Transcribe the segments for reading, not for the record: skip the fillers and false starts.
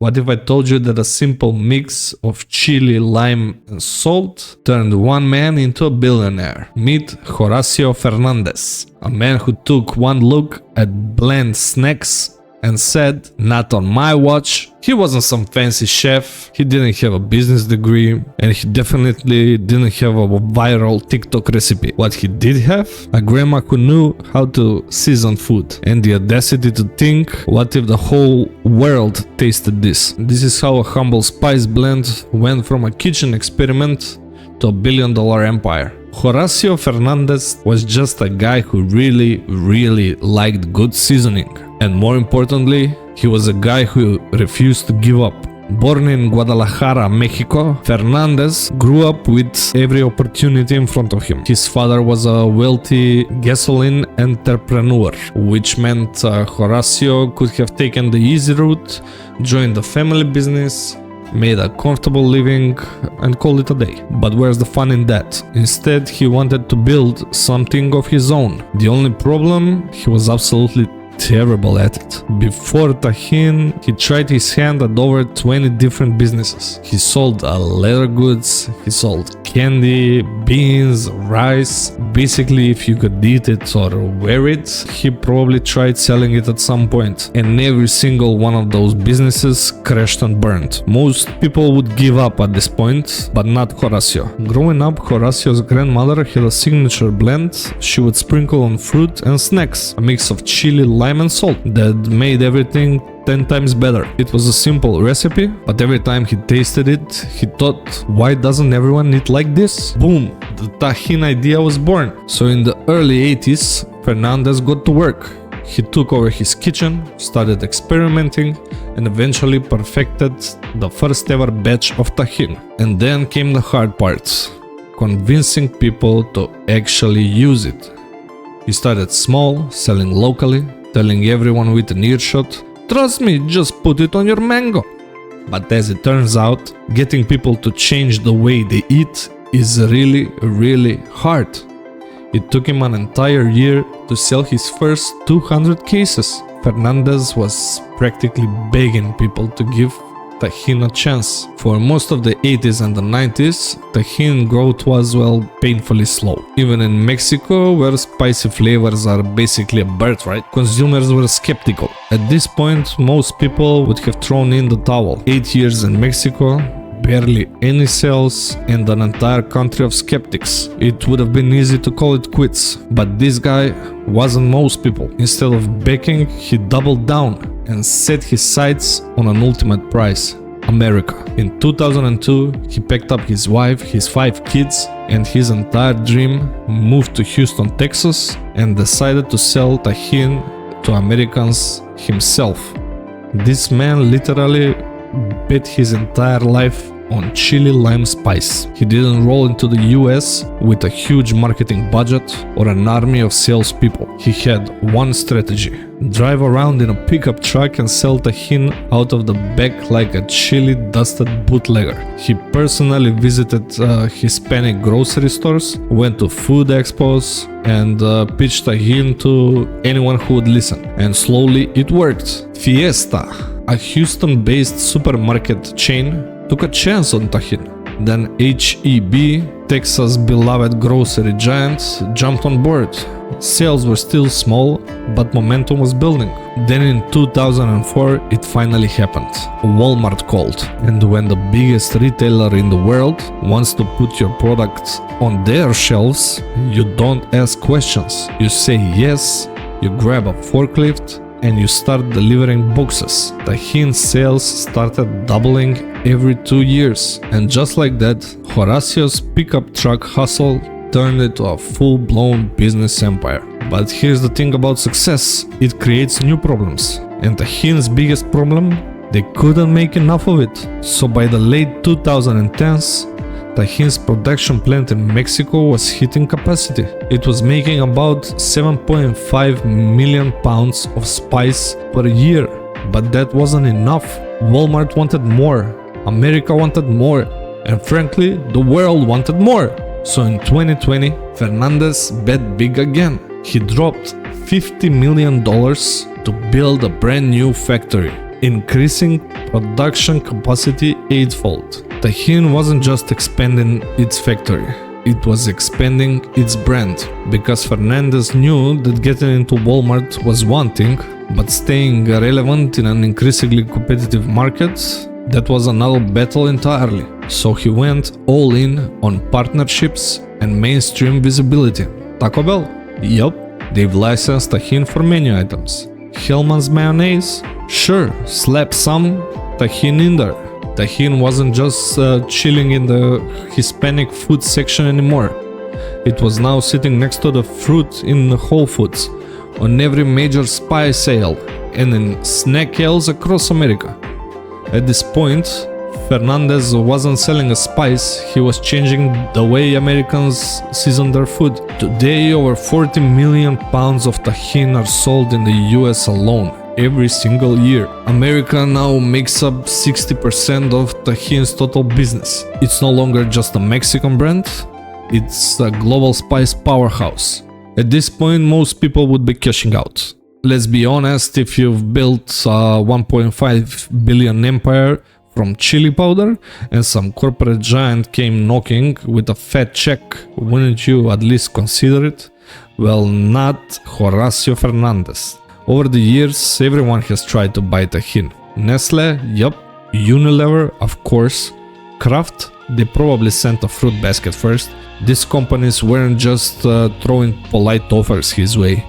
What if I told you that a simple mix of chili, lime and salt turned one man into a billionaire? Meet Horacio Fernández, a man who took one look at bland snacks and said, not on my watch. He wasn't some fancy chef, he didn't have a business degree, and he definitely didn't have a viral TikTok recipe. What he did have? A grandma who knew how to season food, and the audacity to think, what if the whole world tasted this? This is how a humble spice blend went from a kitchen experiment to a billion-dollar empire. Horacio Fernández was just a guy who really liked good seasoning. And more importantly, he was a guy who refused to give up. Born in Guadalajara, Mexico, Fernández grew up with every opportunity in front of him. His father was a wealthy gasoline entrepreneur, which meant Horacio could have taken the easy route, joined the family business, made a comfortable living and called it a day. But where's the fun in that? Instead, he wanted to build something of his own. The only problem, he was absolutely terrible at it. Before Tajín, he tried his hand at over 20 different businesses. He sold leather goods, he sold candy, beans, rice. Basically, if you could eat it or wear it, he probably tried selling it at some point. And every single one of those businesses crashed and burned. Most people would give up at this point, but not Horacio. Growing up, Horacio's grandmother had a signature blend she would sprinkle on fruit and snacks, a mix of chili, lime and salt that made everything 10 times better. It was a simple recipe, but every time he tasted it, he thought, why doesn't everyone eat like this? Boom! The Tajín idea was born. So in the early 80s, Fernández got to work. He took over his kitchen, started experimenting, and eventually perfected the first ever batch of Tajín. And then came the hard part, convincing people to actually use it. He started small, selling locally, telling everyone with an earshot, trust me, just put it on your mango. But as it turns out, getting people to change the way they eat is really hard. It took him an entire year to sell his first 200 cases. Fernández was practically begging people to give Tajín a chance. For most of the 80s and the 90s, Tajín growth was, well, painfully slow. Even in Mexico, where spicy flavors are basically a birthright, consumers were skeptical. At this point, most people would have thrown in the towel. 8 years in Mexico, barely any sales, and an entire country of skeptics. It would have been easy to call it quits, but this guy wasn't most people. Instead of begging, he doubled down and set his sights on an ultimate prize: America. In 2002, he packed up his wife, his 5 kids, and his entire dream, moved to Houston, Texas, and decided to sell Tajín to Americans himself. This man literally bet his entire life on chili lime spice. He didn't roll into the US with a huge marketing budget or an army of salespeople. He had one strategy: drive around in a pickup truck and sell Tajín out of the back like a chili dusted bootlegger. He personally visited Hispanic grocery stores, went to food expos, and pitched Tajín to anyone who would listen. And slowly it worked. Fiesta, a Houston-based supermarket chain, took a chance on Tajín. Then H-E-B, Texas' beloved grocery giant, jumped on board. Sales were still small, but momentum was building. Then in 2004, it finally happened. Walmart called, and when the biggest retailer in the world wants to put your product on their shelves, you don't ask questions. You say yes, you grab a forklift, and you start delivering boxes. Tajín sales started doubling every 2 years, and just like that, Horacio's pickup truck hustle turned into a full-blown business empire. But here's the thing about success: it creates new problems. And Tajín's biggest problem? They couldn't make enough of it. So by the late 2010s, Tajín's production plant in Mexico was hitting capacity. It was making about 7.5 million pounds of spice per year. But that wasn't enough. Walmart wanted more, America wanted more, and frankly, the world wanted more. So in 2020, Fernández bet big again. He dropped $50 million to build a brand new factory. increasing production capacity eightfold. Tajín wasn't just expanding its factory, it was expanding its brand, because Fernandez knew that getting into Walmart was one thing, but staying relevant in an increasingly competitive market, that was another battle entirely. So he went all in on partnerships and mainstream visibility. Taco Bell? Yup, they've licensed Tajín for menu items. Hellmann's mayonnaise? Sure, slap some Tajín in there. Tajín wasn't just chilling in the Hispanic food section anymore. It was now sitting next to the fruit in Whole Foods, on every major spice sale, and in snack aisles across America. At this point, Fernandez wasn't selling a spice, he was changing the way Americans season their food. Today, over 40 million pounds of Tajín are sold in the US alone, every single year. America now makes up 60% of Tajín's total business. It's no longer just a Mexican brand, it's a global spice powerhouse. At this point, most people would be cashing out. Let's be honest, if you've built a 1.5 billion empire from chili powder and some corporate giant came knocking with a fat check, wouldn't you at least consider it? Well, not Horacio Fernández. Over the years, everyone has tried to buy Tajín. Nestle, yup. Unilever, of course. Kraft, they probably sent a fruit basket first. These companies weren't just throwing polite offers his way.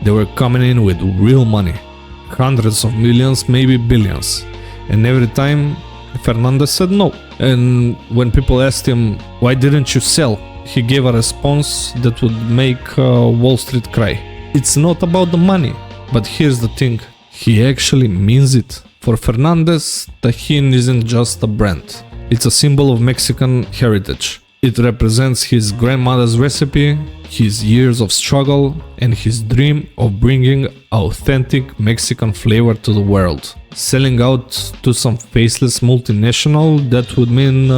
They were coming in with real money. Hundreds of millions, maybe billions. And every time, Fernandez said no. And when people asked him, why didn't you sell? He gave a response that would make Wall Street cry. It's not about the money. But here's the thing, he actually means it. For Fernandez, Tajín isn't just a brand. It's a symbol of Mexican heritage. It represents his grandmother's recipe, his years of struggle, and his dream of bringing authentic Mexican flavor to the world. Selling out to some faceless multinational, that would mean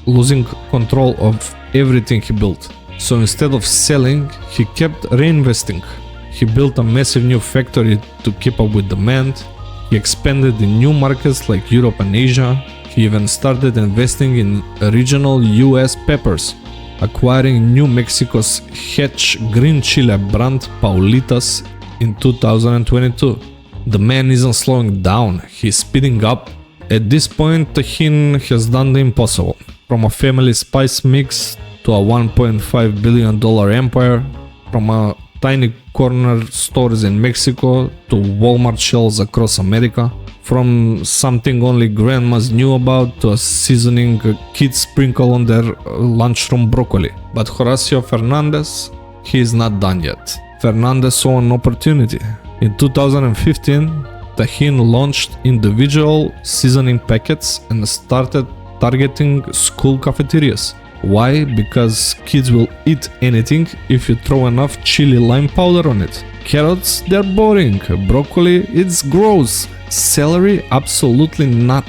losing control of everything he built. So instead of selling, he kept reinvesting. He built a massive new factory to keep up with demand. He expanded in new markets like Europe and Asia. He even started investing in regional US peppers, acquiring New Mexico's Hedge green chile brand Paulitas in 2022. The man isn't slowing down, he's speeding up. At this point, Tajín has done the impossible. From a family spice mix to a $1.5 billion empire, from a tiny corner stores in Mexico to Walmart shelves across America, from something only grandmas knew about to a seasoning kids sprinkle on their lunchroom broccoli. But Horacio Fernández, he is not done yet. Fernández saw an opportunity. In 2015, Tajín launched individual seasoning packets and started targeting school cafeterias. Why? Because kids will eat anything if you throw enough chili lime powder on it. Carrots, they're boring. Broccoli, it's gross. Celery, absolutely not.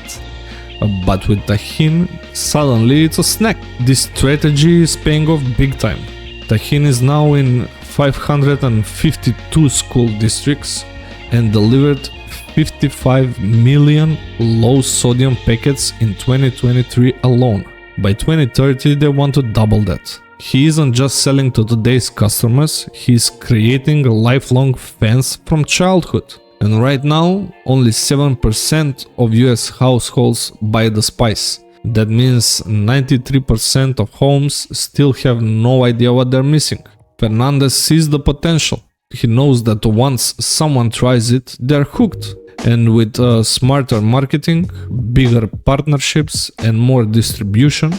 But with Tajín, suddenly it's a snack. This strategy is paying off big time. Tajín is now in 552 school districts and delivered 55 million low-sodium packets in 2023 alone. By 2030, they want to double that. He isn't just selling to today's customers, he's creating lifelong fans from childhood. And right now, only 7% of US households buy the spice. That means 93% of homes still have no idea what they're missing. Fernández sees the potential. He knows that once someone tries it, they're hooked. And with smarter marketing, bigger partnerships and more distribution,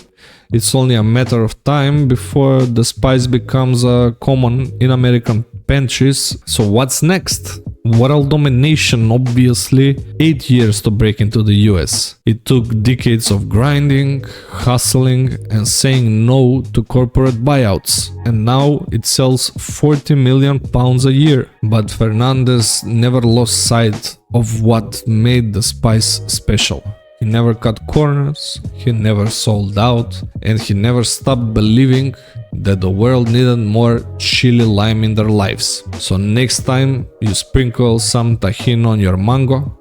it's only a matter of time before the spice becomes common in American pantries. So what's next? World domination, obviously. 8 years to break into the US. It took decades of grinding, hustling and saying no to corporate buyouts. And now it sells 40 million pounds a year. But Fernández never lost sight of what made the spice special. He never cut corners, he never sold out, and he never stopped believing that the world needed more chili lime in their lives. So next time you sprinkle some Tajín on your mango,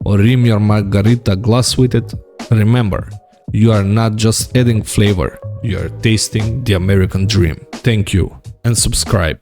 or rim your margarita glass with it, remember, you are not just adding flavor, you are tasting the American dream. Thank you and subscribe.